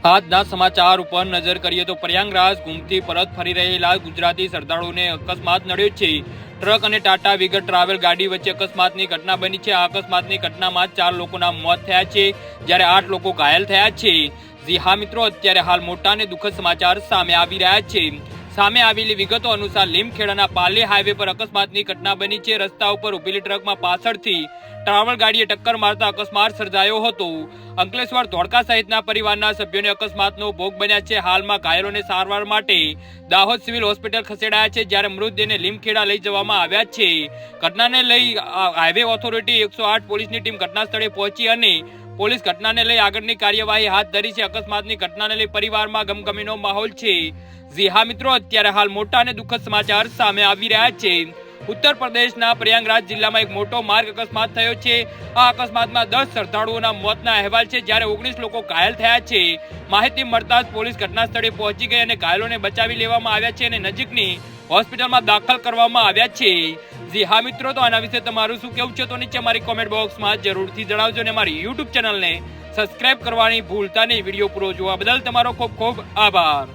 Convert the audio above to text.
આજના સમાચાર ઉપર નજર કરીએ તો પ્રયાગરાજ ઘૂમથી પરત ફરી રહેલા ગુજરાતી શ્રદ્ધાળુઓને અકસ્માત નડ્યો છે। ટ્રક અને ટાટા વિગત ટ્રાવેલ ગાડી વચ્ચે અકસ્માતની ઘટના બની છે। આ અકસ્માતની ઘટનામાં 4 લોકોના મોત થયા છે, જ્યારે 8 લોકો ઘાયલ થયા છે। જી હા મિત્રો, અત્યારે હાલ મોટા અને દુઃખદ સમાચાર સામે આવી રહ્યા છે। સામે આવેલી વિગતો અનુસાર લીમખેડાના પાલે હાઈવે પર અકસ્માતની ઘટના બની છે। રસ્તા ઉપર ઉભેલી ટ્રકમાં પાછળથી ટ્રાવેલ ગાડીએ ટક્કર મારતા અકસ્માત સર્જાયો હતો। અંકલેશ્વર ધોળકા સહિતના પરિવારના સભ્યોને અકસ્માતનો ભોગ બન્યા છે। હાલમાં ઘાયલોને સારવાર માટે દાહોદ સિવિલ હોસ્પિટલ ખસેડાયા છે, જ્યારે મૃતદેહને લીમખેડા લઈ જવામાં આવ્યા છે। ઘટનાને લઈ હાઈવે ઓથોરિટી 108 પોલીસની ટીમ ઘટના સ્થળે પહોંચી અને પોલીસ ઘટનાને લઈ આગળની કાર્યવાહી હાથ ધરી છે। અકસ્માતની ઘટનાને લઈ પરિવારમાં ગમગમીનો માહોલ છે। જી હા મિત્રો, અત્યારે હાલ મોટા અને દુઃખદ સમાચાર સામે આવી રહ્યા છે। ઉત્તર પ્રદેશના પ્રયાગરાજ જિલ્લામાં એક મોટો માર્ગ અકસ્માત થયો છે। આ અકસ્માતમાં 10 શ્રદ્ધાળુઓના મોતના અહેવાલ છે, જ્યારે 19 લોકો ઘાયલ થયા છે। માહિતી મળતા જ પોલીસ ઘટના સ્થળે પહોંચી ગઈ અને ઘાયલોને બચાવી લેવામાં આવ્યા છે અને નજીકની હોસ્પિટલમાં દાખલ કરવામાં આવ્યા છે। જી હા મિત્રો, તો આના વિશે તમારું શું કહેવું છે તો નીચે મારી કોમેન્ટ બોક્સમાં જરૂરથી જણાવજો અને મારી યુટ્યુબ ચેનલને સબસ્ક્રાઇબ કરવાની ભૂલતા નહીં। વિડીયો પૂરો જોવા બદલ તમારો ખૂબ ખૂબ આભાર।